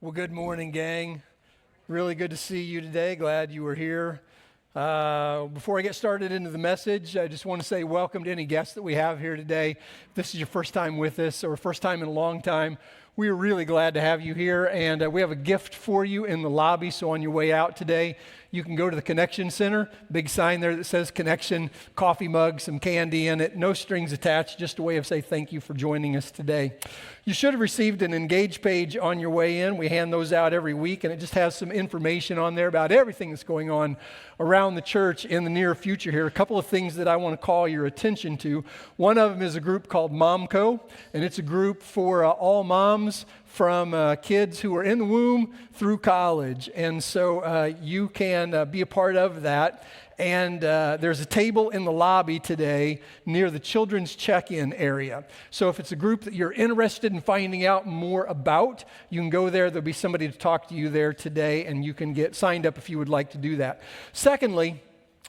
Well, good morning, gang. Really good to see you today. Glad you were here. Before I get started into the message, I just want to say welcome to any guests that we have here today. If this is your first time with us or first time in a long time, we are really glad to have you here. And we have a gift for you in the lobby. So on your way out today, you can go to the Connection Center. Big sign there that says Connection, coffee mug, some candy in it, no strings attached, just a way of saying thank you for joining us today. You should have received an Engage page on your way in. We hand those out every week, and it just has some information on there about everything that's going on around the church in the near future here. A couple of things that I want to call your attention to. One of them is a group called MomCo, and it's a group for all moms from kids who are in the womb through college. And so you can be a part of that. And there's a table in the lobby today near the children's check-in area. So if it's a group that you're interested in finding out more about, you can go there. There'll be somebody to talk to you there today, and you can get signed up if you would like to do that. Secondly,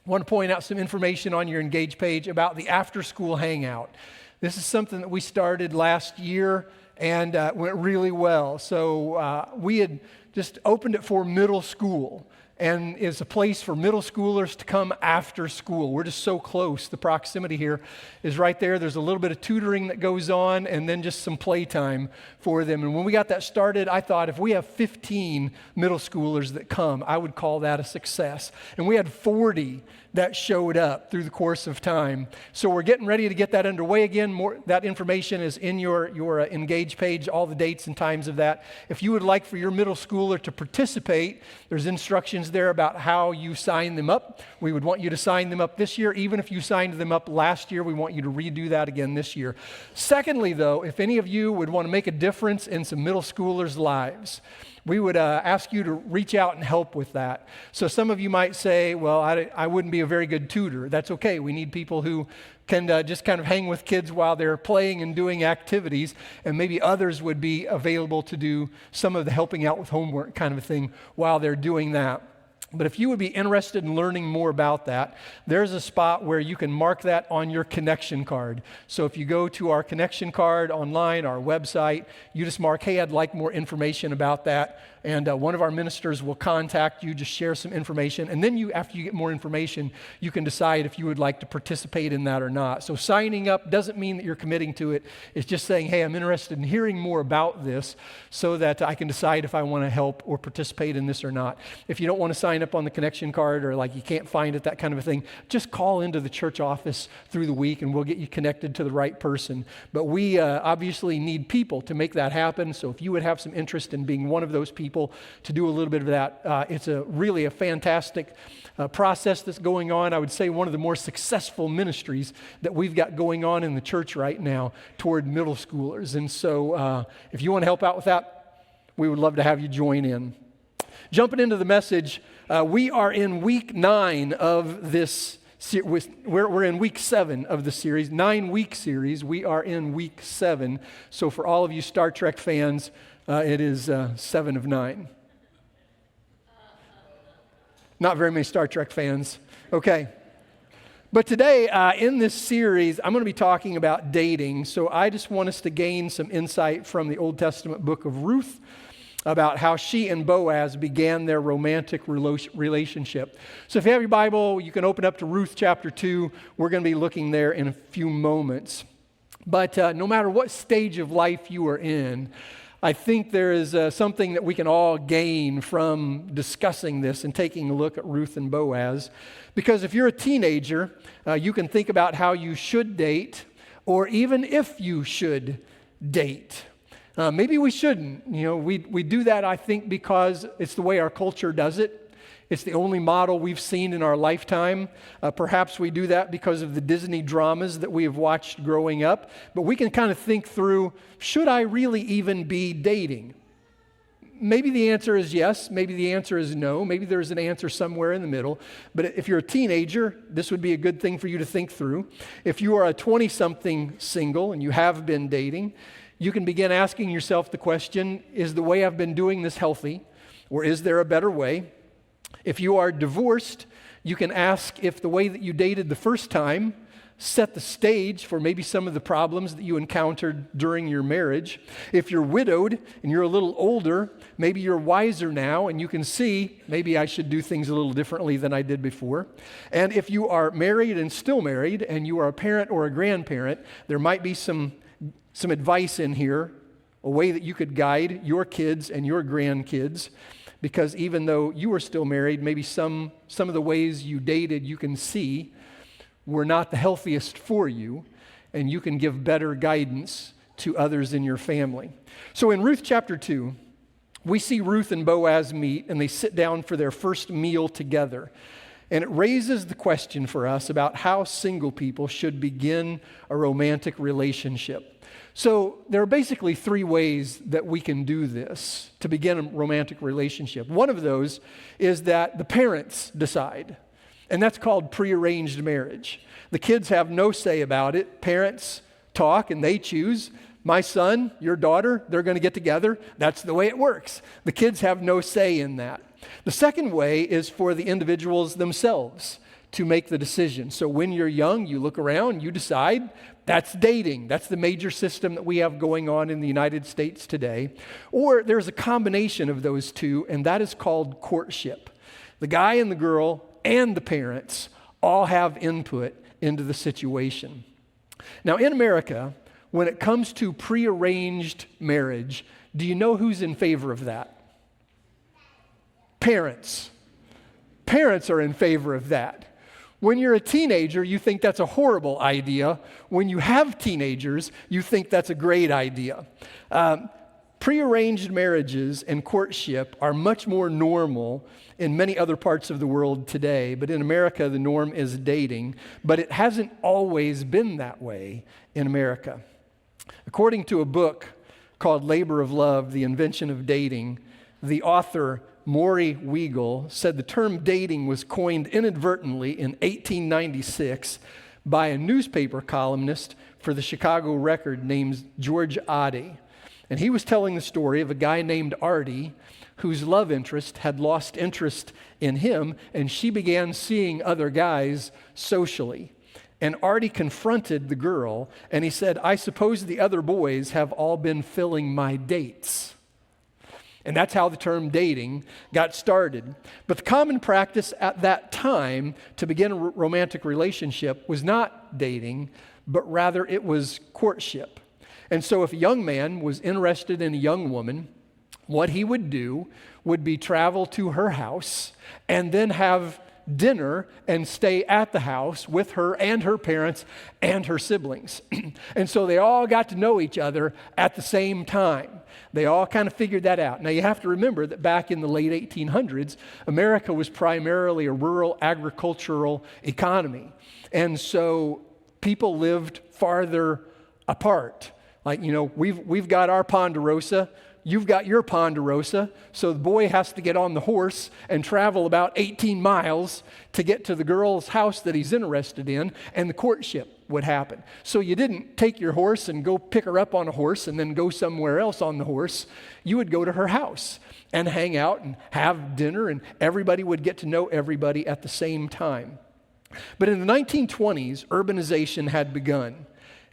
I want to point out some information on your Engage page about the after-school hangout. This is something that we started last year and went really well. So we had just opened it for middle school. And it's a place for middle schoolers to come after school. We're just so close. The proximity here is right there. There's a little bit of tutoring that goes on and then just some playtime for them. And when we got that started, I thought if we have 15 middle schoolers that come, I would call that a success. And we had 40 that showed up through the course of time. So we're getting ready to get that underway again. That information is in your Engage page, all the dates and times of that. If you would like for your middle schooler to participate, there's instructions there about how you sign them up. We would want you to sign them up this year. Even if you signed them up last year, we want you to redo that again this year. Secondly, though, if any of you would want to make a difference in some middle schoolers' lives, we would ask you to reach out and help with that. So some of you might say, well, I wouldn't be a very good tutor. That's okay. We need people who can just kind of hang with kids while they're playing and doing activities, and maybe others would be available to do some of the helping out with homework kind of a thing while they're doing that. But if you would be interested in learning more about that, there's a spot where you can mark that on your connection card. So if you go to our connection card online, our website, you just mark, hey, I'd like more information about that. And one of our ministers will contact you, just share some information. And then after you get more information, you can decide if you would like to participate in that or not. So signing up doesn't mean that you're committing to it. It's just saying, hey, I'm interested in hearing more about this so that I can decide if I want to help or participate in this or not. If you don't want to sign up on the connection card or like you can't find it, that kind of a thing, just call into the church office through the week and we'll get you connected to the right person. But we obviously need people to make that happen. So if you would have some interest in being one of those people to do a little bit of that, it's really a fantastic process that's going on. I would say one of the more successful ministries that we've got going on in the church right now toward middle schoolers. And so if you want to help out with that, we would love to have you join in. Jumping into the message, we are in week 9 of this. We're in week 7 of the series, 9-week series. We are in week 7. So for all of you Star Trek fans, it is 7 of 9. Not very many Star Trek fans. Okay. But today, in this series, I'm going to be talking about dating. So I just want us to gain some insight from the Old Testament book of Ruth about how she and Boaz began their romantic relationship. So if you have your Bible, you can open up to Ruth chapter 2. We're going to be looking there in a few moments. But no matter what stage of life you are in, I think there is something that we can all gain from discussing this and taking a look at Ruth and Boaz. Because if you're a teenager, you can think about how you should date, or even if you should date. Maybe we shouldn't. We do that, I think, because it's the way our culture does it. It's the only model we've seen in our lifetime. Perhaps we do that because of the Disney dramas that we have watched growing up. But we can kind of think through, should I really even be dating? Maybe the answer is yes. Maybe the answer is no. Maybe there's an answer somewhere in the middle. But if you're a teenager, this would be a good thing for you to think through. If you are a 20-something single and you have been dating, you can begin asking yourself the question, is the way I've been doing this healthy? Or is there a better way? If you are divorced, you can ask if the way that you dated the first time set the stage for maybe some of the problems that you encountered during your marriage. If you're widowed and you're a little older, maybe you're wiser now and you can see, maybe I should do things a little differently than I did before. And if you are married and still married and you are a parent or a grandparent, there might be some advice in here, a way that you could guide your kids and your grandkids, because even though you are still married, maybe some of the ways you dated you can see were not the healthiest for you, and you can give better guidance to others in your family. So in Ruth chapter 2, we see Ruth and Boaz meet, and they sit down for their first meal together. And it raises the question for us about how single people should begin a romantic relationship. So there are basically 3 ways that we can do this to begin a romantic relationship. One of those is that the parents decide. And that's called prearranged marriage. The kids have no say about it. Parents talk and they choose. My son, your daughter, they're going to get together. That's the way it works. The kids have no say in that. The second way is for the individuals themselves to make the decision. So when you're young, you look around, you decide. That's dating. That's the major system that we have going on in the United States today. Or there's a combination of those two, and that is called courtship. The guy and the girl and the parents all have input into the situation. Now in America, when it comes to prearranged marriage, do you know who's in favor of that? Parents. Parents are in favor of that. When you're a teenager, you think that's a horrible idea. When you have teenagers, you think that's a great idea. Prearranged marriages and courtship are much more normal in many other parts of the world today, but in America, the norm is dating, but it hasn't always been that way in America. According to a book called Labor of Love, The Invention of Dating, the author Maury Weigel said the term dating was coined inadvertently in 1896 by a newspaper columnist for the Chicago Record named George Ade. And he was telling the story of a guy named Artie whose love interest had lost interest in him, and she began seeing other guys socially. And Artie confronted the girl, and he said, "I suppose the other boys have all been filling my dates." And that's how the term dating got started. But the common practice at that time to begin a romantic relationship was not dating, but rather it was courtship. And so if a young man was interested in a young woman, what he would do would be travel to her house and then have dinner and stay at the house with her and her parents and her siblings. And so they all got to know each other at the same time. They all kind of figured that out. Now you have to remember that back in the late 1800s, America was primarily a rural agricultural economy. And so people lived farther apart. Like, we've got our Ponderosa, you've got your Ponderosa, so the boy has to get on the horse and travel about 18 miles to get to the girl's house that he's interested in, and the courtship would happen. So you didn't take your horse and go pick her up on a horse and then go somewhere else on the horse. You would go to her house and hang out and have dinner, and everybody would get to know everybody at the same time. But in the 1920s, urbanization had begun.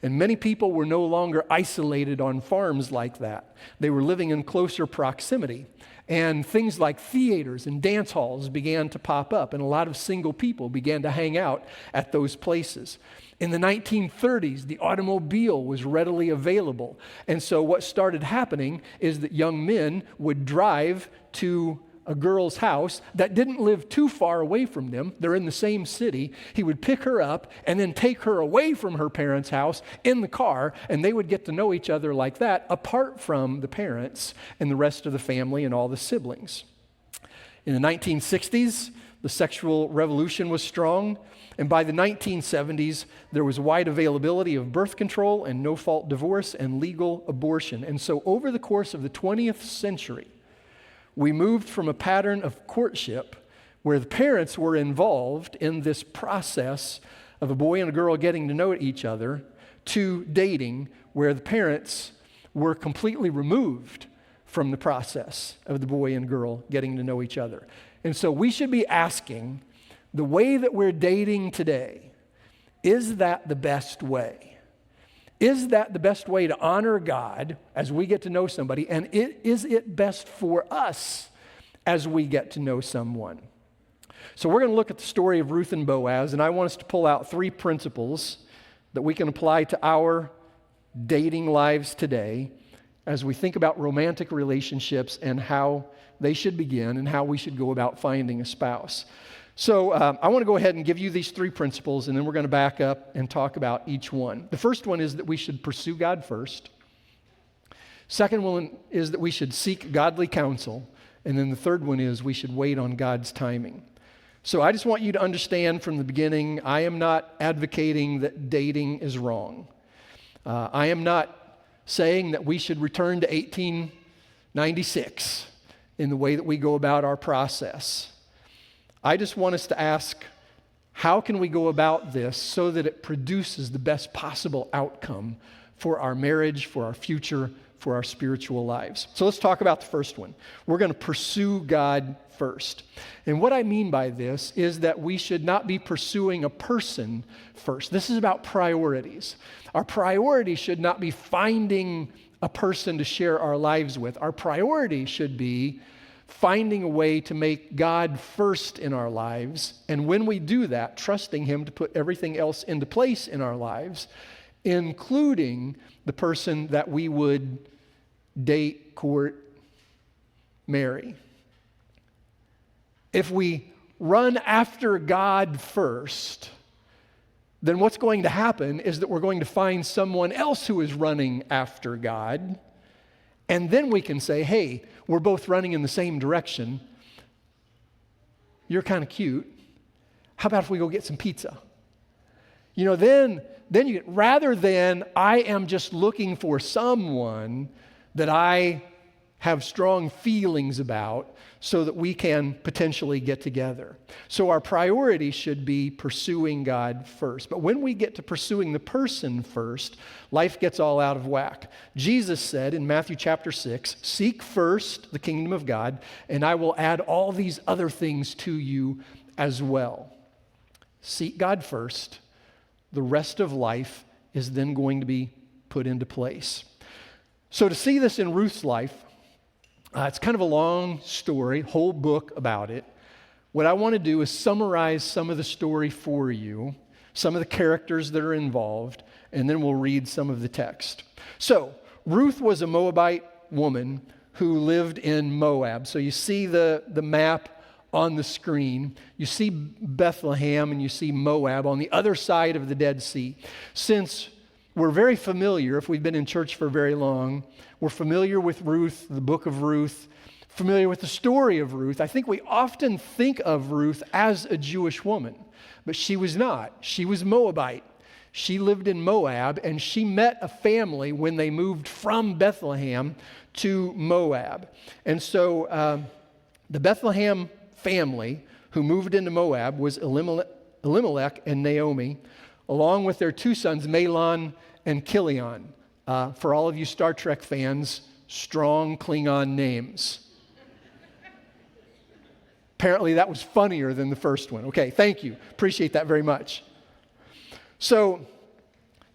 And many people were no longer isolated on farms like that. They were living in closer proximity. And things like theaters and dance halls began to pop up, and a lot of single people began to hang out at those places. In the 1930s, the automobile was readily available. And so what started happening is that young men would drive to a girl's house that didn't live too far away from them. They're in the same city. He would pick her up and then take her away from her parents' house in the car, and they would get to know each other like that, apart from the parents and the rest of the family and all the siblings. In the 1960s, the sexual revolution was strong, and by the 1970s, there was wide availability of birth control and no-fault divorce and legal abortion. And so over the course of the 20th century, we moved from a pattern of courtship where the parents were involved in this process of a boy and a girl getting to know each other to dating where the parents were completely removed from the process of the boy and girl getting to know each other. And so we should be asking, the way that we're dating today, is that the best way? Is that the best way to honor God as we get to know somebody? And is it best for us as we get to know someone? So we're going to look at the story of Ruth and Boaz, and I want us to pull out 3 principles that we can apply to our dating lives today as we think about romantic relationships and how they should begin and how we should go about finding a spouse. So I want to go ahead and give you these 3 principles, and then we're going to back up and talk about each one. The first one is that we should pursue God first. Second one is that we should seek godly counsel. And then the third one is we should wait on God's timing. So I just want you to understand from the beginning, I am not advocating that dating is wrong. I am not saying that we should return to 1896 in the way that we go about our process. I just want us to ask, how can we go about this so that it produces the best possible outcome for our marriage, for our future, for our spiritual lives? So let's talk about the first one. We're going to pursue God first. And what I mean by this is that we should not be pursuing a person first. This is about priorities. Our priority should not be finding a person to share our lives with. Our priority should be finding a way to make God first in our lives. And when we do that, trusting Him to put everything else into place in our lives, including the person that we would date, court, marry. If we run after God first, then what's going to happen is that we're going to find someone else who is running after God, and then we can say, hey, we're both running in the same direction. You're kind of cute. How about if we go get some pizza? Then you get, rather than I am just looking for someone that I have strong feelings about so that we can potentially get together. So our priority should be pursuing God first. But when we get to pursuing the person first, life gets all out of whack. Jesus said in Matthew chapter 6, seek first the kingdom of God, and I will add all these other things to you as well. Seek God first. The rest of life is then going to be put into place. So to see this in Ruth's life, it's kind of a long story, whole book about it. What I want to do is summarize some of the story for you, some of the characters that are involved, and then we'll read some of the text. So Ruth was a Moabite woman who lived in Moab. So you see the map on the screen. You see Bethlehem and you see Moab on the other side of the Dead Sea. Since we're very familiar, if we've been in church for very long, we're familiar with Ruth, the book of Ruth, familiar with the story of Ruth. I think we often think of Ruth as a Jewish woman, but she was not. She was Moabite. She lived in Moab, and she met a family when they moved from Bethlehem to Moab. And so the Bethlehem family who moved into Moab was Elimelech and Naomi, along with their 2 sons, Mahlon and Chilion. For all of you Star Trek fans, strong Klingon names. Apparently that was funnier than the first one. Okay, thank you. Appreciate that very much. So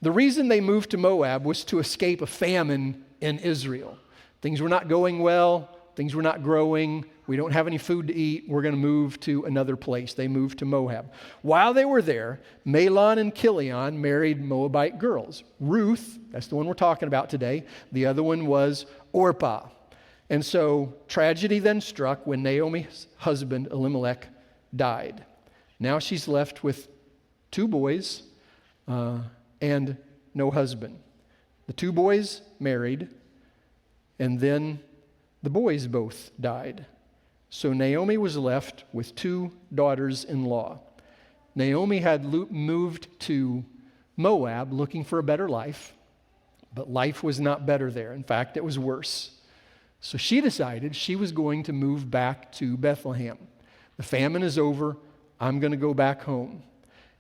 the reason they moved to Moab was to escape a famine in Israel. Things were not going well. Things were not growing. We don't have any food to eat. We're going to move to another place. They moved to Moab. While they were there, Mahlon and Chilion married Moabite girls. Ruth, that's the one we're talking about today. The other one was Orpah. And so tragedy then struck when Naomi's husband, Elimelech, died. Now she's left with 2 boys and no husband. The 2 boys married, and then the boys both died. So Naomi was left with 2 daughters-in-law. Naomi had moved to Moab looking for a better life, but life was not better there. In fact, it was worse. So she decided she was going to move back to Bethlehem. The famine is over. I'm going to go back home.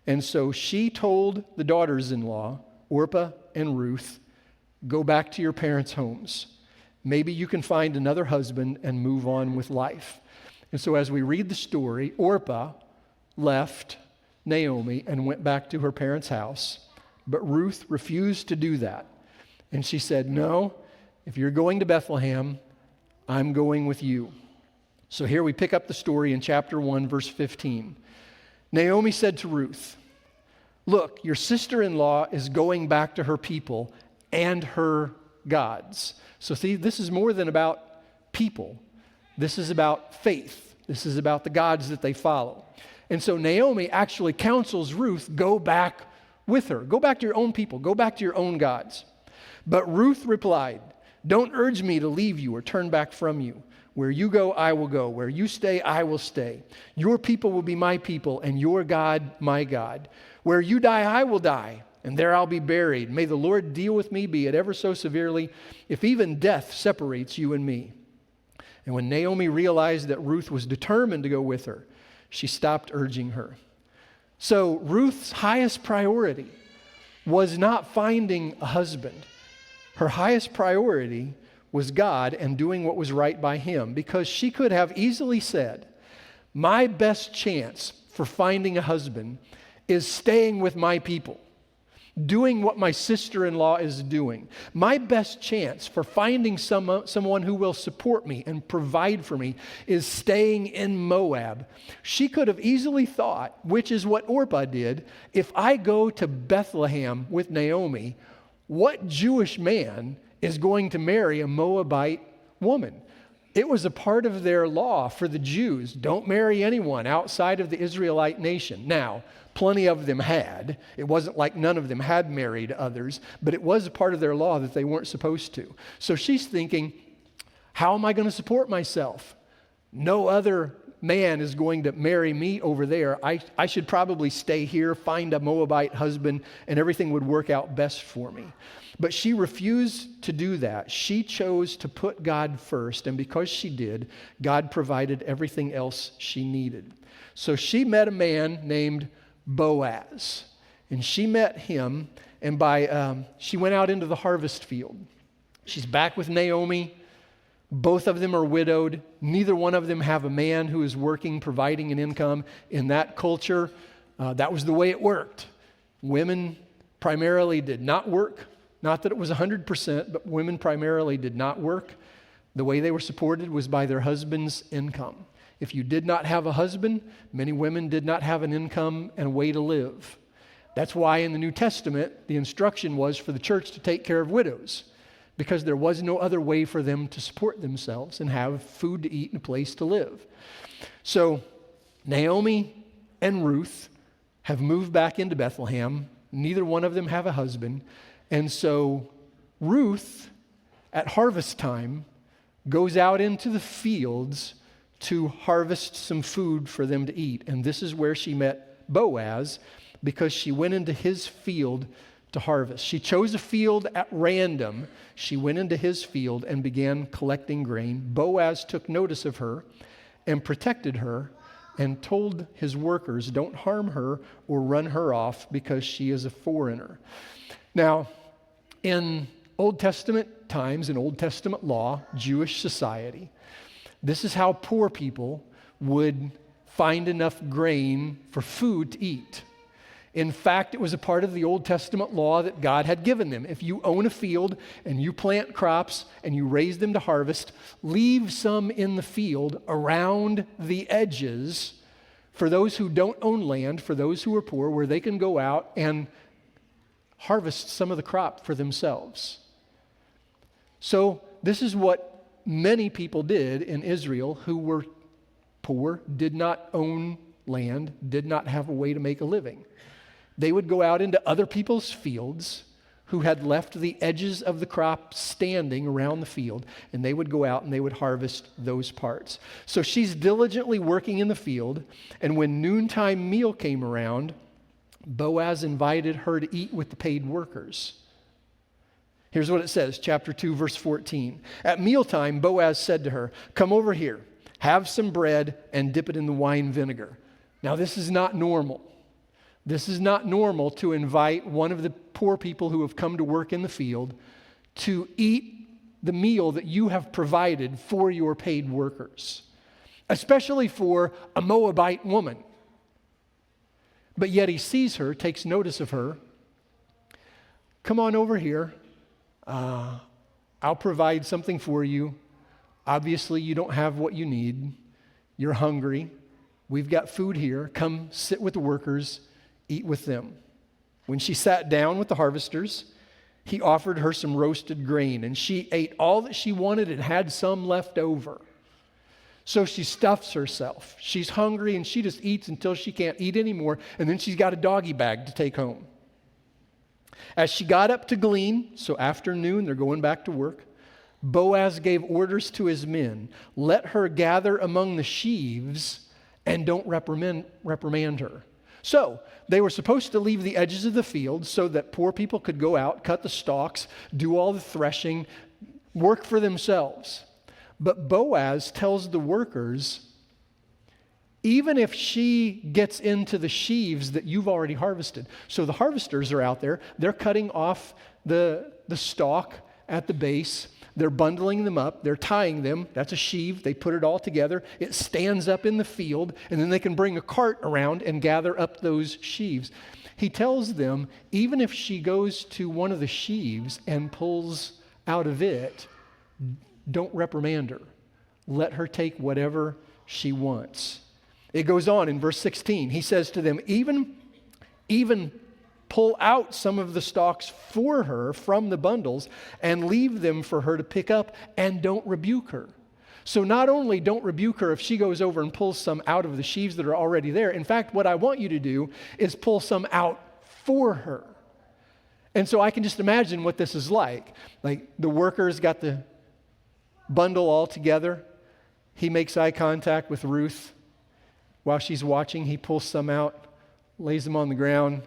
And so she told the daughters-in-law, Orpah and Ruth, go back to your parents' homes. Maybe you can find another husband and move on with life. And so as we read the story, Orpah left Naomi and went back to her parents' house. But Ruth refused to do that. And she said, "No, if you're going to Bethlehem, I'm going with you." So here we pick up the story in chapter 1, verse 15. Naomi said to Ruth, "Look, your sister-in-law is going back to her people and her gods." So see, this is more than about people. This is about faith. This is about the gods that they follow. And so Naomi actually counsels Ruth, go back with her. Go back to your own people. Go back to your own gods. But Ruth replied, "Don't urge me to leave you or turn back from you. Where you go, I will go. Where you stay, I will stay. Your people will be my people, and your God, my God. Where you die, I will die, and there I'll be buried. May the Lord deal with me, be it ever so severely, if even death separates you and me." And when Naomi realized that Ruth was determined to go with her, she stopped urging her. So Ruth's highest priority was not finding a husband. Her highest priority was God and doing what was right by Him, because she could have easily said, my best chance for finding a husband is staying with my people, doing what my sister-in-law is doing. My best chance for finding someone who will support me and provide for me is staying in Moab. She could have easily thought, which is what Orpah did, if I go to Bethlehem with Naomi, what Jewish man is going to marry a Moabite woman? It was a part of their law for the Jews. Don't marry anyone outside of the Israelite nation. Now, plenty of them had. It wasn't like none of them had married others, but it was a part of their law that they weren't supposed to. So she's thinking, how am I going to support myself? No other man is going to marry me over there. I should probably stay here, find a Moabite husband, and everything would work out best for me. But she refused to do that. She chose to put God first, and because she did, God provided everything else she needed. So she met a man named Boaz, and she met him, and she went out into the harvest field. She's back with Naomi. Both of them are widowed. Neither one of them have a man who is working, providing an income. In that culture, that was the way it worked. Women primarily did not work. Not that it was 100%, but women primarily did not work. The way they were supported was by their husband's income. If you did not have a husband, many women did not have an income and a way to live. That's why in the New Testament, the instruction was for the church to take care of widows, because there was no other way for them to support themselves and have food to eat and a place to live. So Naomi and Ruth have moved back into Bethlehem. Neither one of them have a husband. And so Ruth, at harvest time, goes out into the fields to harvest some food for them to eat. And this is where she met Boaz, because she went into his field to harvest. She chose a field at random. She went into his field and began collecting grain. Boaz took notice of her and protected her and told his workers, don't harm her or run her off because she is a foreigner. Now, in Old Testament times, in Old Testament law, Jewish society, this is how poor people would find enough grain for food to eat. In fact, it was a part of the Old Testament law that God had given them. If you own a field and you plant crops and you raise them to harvest, leave some in the field around the edges for those who don't own land, for those who are poor, where they can go out and harvest some of the crop for themselves. So this is what many people did in Israel who were poor, did not own land, did not have a way to make a living. They would go out into other people's fields who had left the edges of the crop standing around the field, and they would go out and they would harvest those parts. So she's diligently working in the field, and when noontime meal came around, Boaz invited her to eat with the paid workers. Here's what it says, chapter 2, verse 14. At mealtime, Boaz said to her, come over here, have some bread and dip it in the wine vinegar. Now, this is not normal. This is not normal to invite one of the poor people who have come to work in the field to eat the meal that you have provided for your paid workers, especially for a Moabite woman. But yet he sees her, takes notice of her. Come on over here. I'll provide something for you. Obviously, you don't have what you need. You're hungry. We've got food here. Come sit with the workers, eat with them. When she sat down with the harvesters, he offered her some roasted grain, and she ate all that she wanted and had some left over. So she stuffs herself. She's hungry, and she just eats until she can't eat anymore, and then she's got a doggy bag to take home. As she got up to glean, so afternoon, they're going back to work, Boaz gave orders to his men, let her gather among the sheaves and don't reprimand her. So they were supposed to leave the edges of the field so that poor people could go out, cut the stalks, do all the threshing, work for themselves. But Boaz tells the workers, even if she gets into the sheaves that you've already harvested. So the harvesters are out there. They're cutting off the stalk at the base. They're bundling them up. They're tying them. That's a sheave. They put it all together. It stands up in the field, and then they can bring a cart around and gather up those sheaves. He tells them, even if she goes to one of the sheaves and pulls out of it, don't reprimand her. Let her take whatever she wants. It goes on in verse 16. He says to them, even pull out some of the stalks for her from the bundles and leave them for her to pick up, and don't rebuke her. So not only don't rebuke her if she goes over and pulls some out of the sheaves that are already there. In fact, what I want you to do is pull some out for her. And so I can just imagine what this is like. Like the workers got the bundle all together. He makes eye contact with Ruth. While she's watching, he pulls some out, lays them on the ground,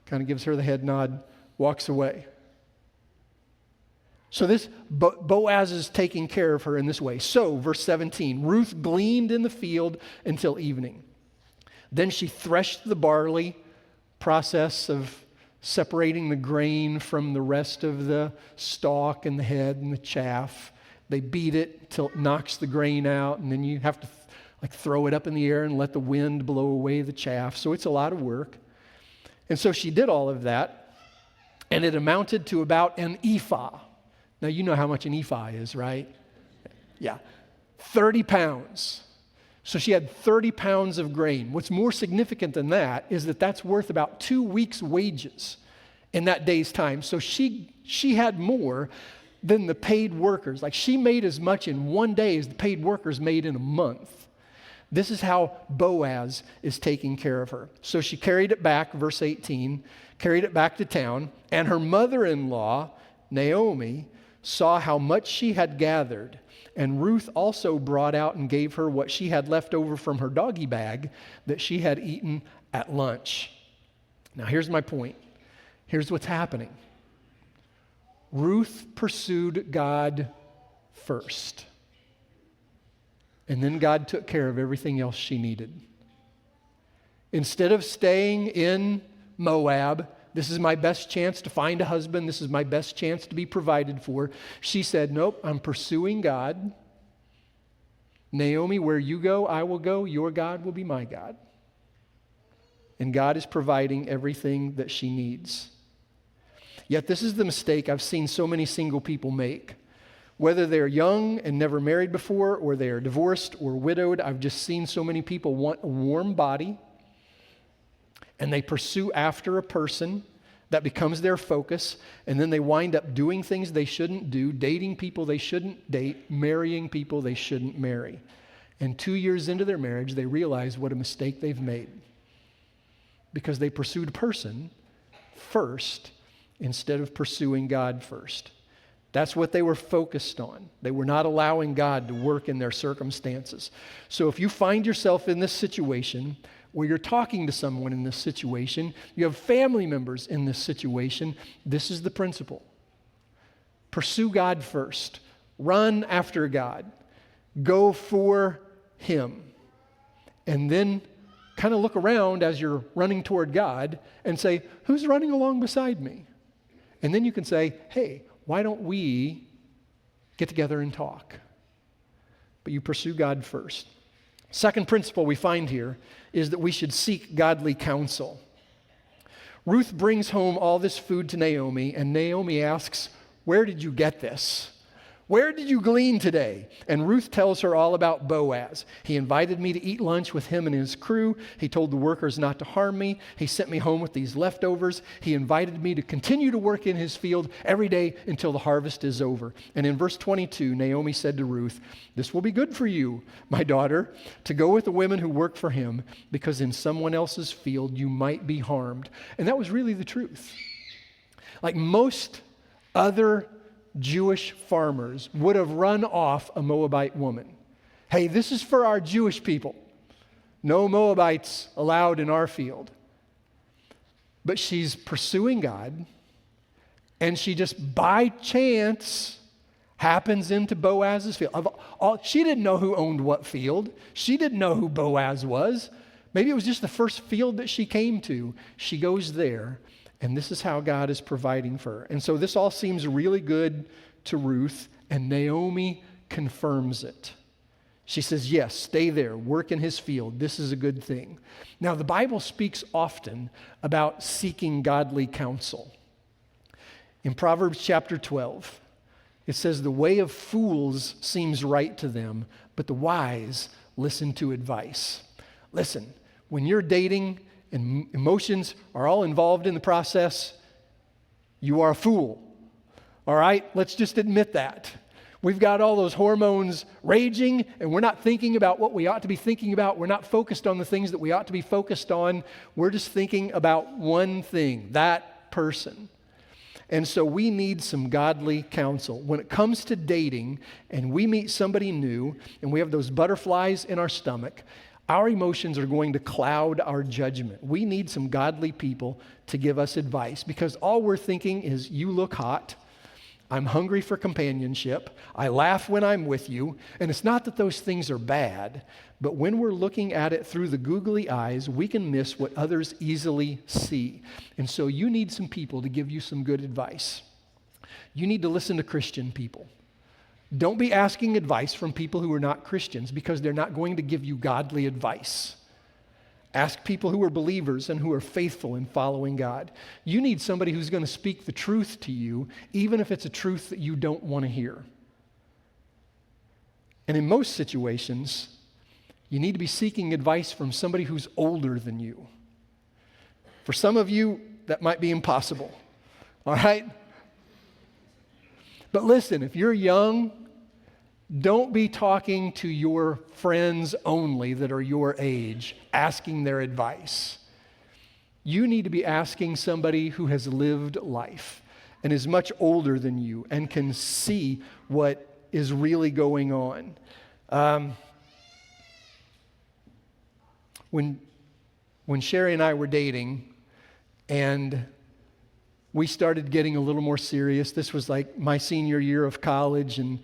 kind of gives her the head nod, walks away. So this Boaz is taking care of her in this way. So, verse 17, Ruth gleaned in the field until evening. Then she threshed the barley, process of separating the grain from the rest of the stalk and the head and the chaff. They beat it till it knocks the grain out, and then you have to throw it up in the air and let the wind blow away the chaff. So it's a lot of work. And so she did all of that, and it amounted to about an ephah. Now, you know how much an ephah is, right? Yeah, 30 pounds. So she had 30 pounds of grain. What's more significant than that is that that's worth about 2 weeks' wages in that day's time. So she had more than the paid workers. Like she made as much in one day as the paid workers made in a month. This is how Boaz is taking care of her. So she carried it back, verse 18, carried it back to town, and her mother-in-law, Naomi, saw how much she had gathered, and Ruth also brought out and gave her what she had left over from her doggy bag that she had eaten at lunch. Now here's my point. Here's what's happening. Ruth pursued God first. And then God took care of everything else she needed. Instead of staying in Moab, this is my best chance to find a husband, this is my best chance to be provided for, she said, nope, I'm pursuing God. Naomi, where you go, I will go. Your God will be my God. And God is providing everything that she needs. Yet this is the mistake I've seen so many single people make. Whether they're young and never married before, or they are divorced or widowed, I've just seen so many people want a warm body, and they pursue after a person that becomes their focus, and then they wind up doing things they shouldn't do, dating people they shouldn't date, marrying people they shouldn't marry. And 2 years into their marriage, they realize what a mistake they've made because they pursued a person first instead of pursuing God first. That's what they were focused on. They were not allowing God to work in their circumstances. So if you find yourself in this situation where you're talking to someone in this situation, you have family members in this situation, this is the principle. Pursue God first. Run after God. Go for Him. And then kind of look around as you're running toward God and say, who's running along beside me? And then you can say, hey, why don't we get together and talk? But you pursue God first. Second principle we find here is that we should seek godly counsel. Ruth brings home all this food to Naomi, and Naomi asks, "Where did you get this? Where did you glean today?" And Ruth tells her all about Boaz. "He invited me to eat lunch with him and his crew. He told the workers not to harm me. He sent me home with these leftovers. He invited me to continue to work in his field every day until the harvest is over." And in verse 22, Naomi said to Ruth, "This will be good for you, my daughter, to go with the women who work for him, because in someone else's field you might be harmed." And that was really the truth. Like most other Jewish farmers would have run off a Moabite woman. "Hey, this is for our Jewish people. No Moabites allowed in our field." But she's pursuing God, and she just by chance happens into Boaz's field. She didn't know who owned what field. She didn't know who Boaz was. Maybe it was just the first field that she came to. She goes there, and this is how God is providing for her. And so this all seems really good to Ruth, and Naomi confirms it. She says, "Yes, stay there, work in his field. This is a good thing." Now, the Bible speaks often about seeking godly counsel. In Proverbs chapter 12, it says, "The way of fools seems right to them, but the wise listen to advice." Listen, when you're dating, and emotions are all involved in the process, you are a fool. All right? Let's just admit that. We've got all those hormones raging, and we're not thinking about what we ought to be thinking about. We're not focused on the things that we ought to be focused on. We're just thinking about one thing, that person. And so we need some godly counsel. When it comes to dating, and we meet somebody new, and we have those butterflies in our stomach, our emotions are going to cloud our judgment. We need some godly people to give us advice, because all we're thinking is, "You look hot. I'm hungry for companionship. I laugh when I'm with you." And it's not that those things are bad, but when we're looking at it through the googly eyes, we can miss what others easily see. And so you need some people to give you some good advice. You need to listen to Christian people. Don't be asking advice from people who are not Christians, because they're not going to give you godly advice. Ask people who are believers and who are faithful in following God. You need somebody who's going to speak the truth to you, even if it's a truth that you don't want to hear. And in most situations, you need to be seeking advice from somebody who's older than you. For some of you, that might be impossible. All right? But listen, if you're young, don't be talking to your friends only that are your age, asking their advice. You need to be asking somebody who has lived life and is much older than you and can see what is really going on. When Sherry and I were dating, and we started getting a little more serious. This was like my senior year of college, and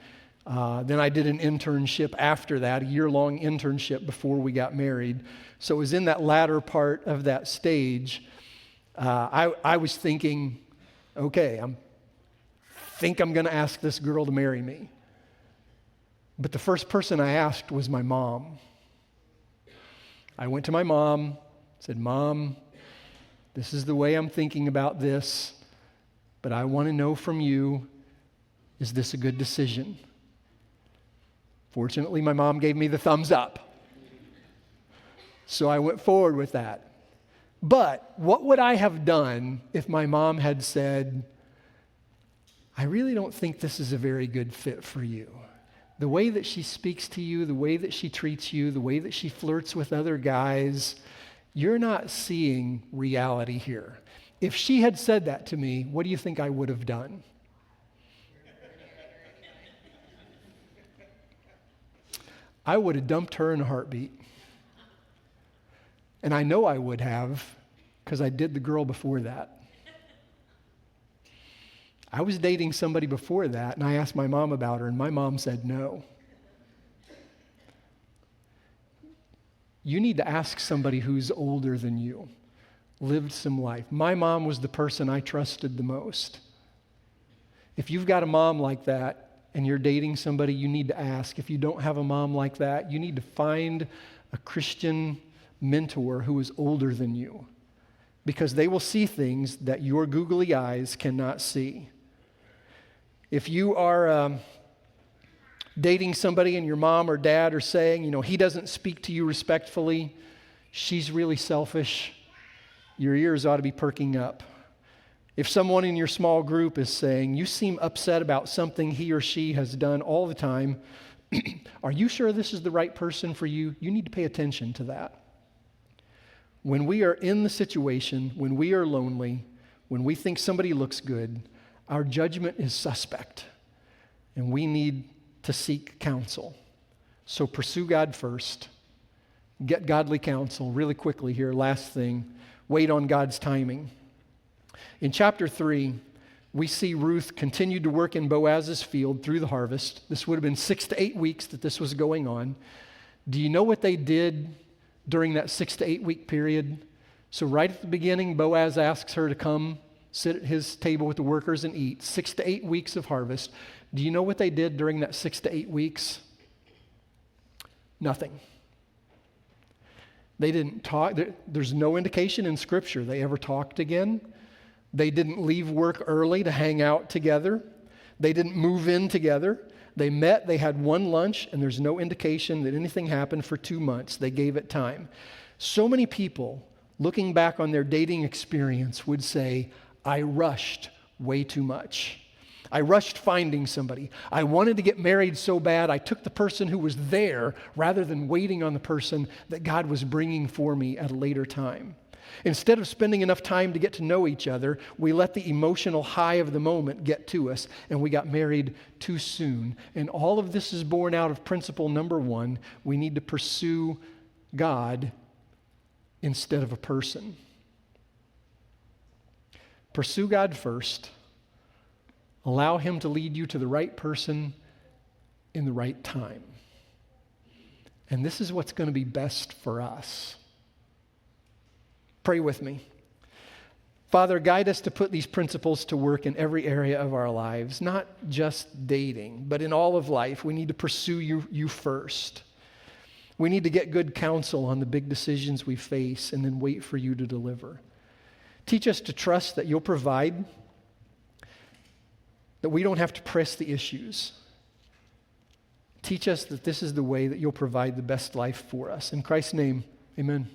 then I did an internship after that, a year-long internship before we got married. So it was in that latter part of that stage, I was thinking, okay, I think I'm going to ask this girl to marry me. But the first person I asked was my mom. I went to my mom, said, "Mom, this is the way I'm thinking about this, but I want to know from you, is this a good decision?" Fortunately, my mom gave me the thumbs up. So I went forward with that. But what would I have done if my mom had said, "I really don't think this is a very good fit for you. The way that she speaks to you, the way that she treats you, the way that she flirts with other guys, you're not seeing reality here." If she had said that to me, what do you think I would have done? I would have dumped her in a heartbeat. And I know I would have, because I did the girl before that. I was dating somebody before that, and I asked my mom about her, and my mom said no. You need to ask somebody who's older than you, lived some life. My mom was the person I trusted the most. If you've got a mom like that and you're dating somebody, you need to ask. If you don't have a mom like that, you need to find a Christian mentor who is older than you, because they will see things that your googly eyes cannot see. If you are dating somebody and your mom or dad are saying, he doesn't speak to you respectfully, she's really selfish, your ears ought to be perking up. If someone in your small group is saying, you seem upset about something he or she has done all the time, are you sure this is the right person for you? You need to pay attention to that. When we are in the situation, when we are lonely, when we think somebody looks good, our judgment is suspect, and we need to seek counsel. So pursue God first. Get godly counsel really quickly here. Last thing, wait on God's timing. In chapter 3, we see Ruth continued to work in Boaz's field through the harvest. This would have been 6 to 8 weeks that this was going on. Do you know what they did during that 6 to 8 week period? So right at the beginning, Boaz asks her to come sit at his table with the workers and eat. 6 to 8 weeks of harvest. Do you know what they did during that 6 to 8 weeks? Nothing. They didn't talk. There's no indication in Scripture they ever talked again. They didn't leave work early to hang out together. They didn't move in together. They met, they had one lunch, and there's no indication that anything happened for 2 months. They gave it time. So many people, looking back on their dating experience, would say, I rushed way too much. I rushed finding somebody. I wanted to get married so bad, I took the person who was there rather than waiting on the person that God was bringing for me at a later time. Instead of spending enough time to get to know each other, we let the emotional high of the moment get to us, and we got married too soon. And all of this is born out of principle number 1. We need to pursue God instead of a person. Pursue God first. Allow Him to lead you to the right person in the right time. And this is what's going to be best for us. Pray with me. Father, guide us to put these principles to work in every area of our lives, not just dating, but in all of life. We need to pursue you first. We need to get good counsel on the big decisions we face and then wait for you to deliver. Teach us to trust that you'll provide, that we don't have to press the issues. Teach us that this is the way that you'll provide the best life for us. In Christ's name, amen.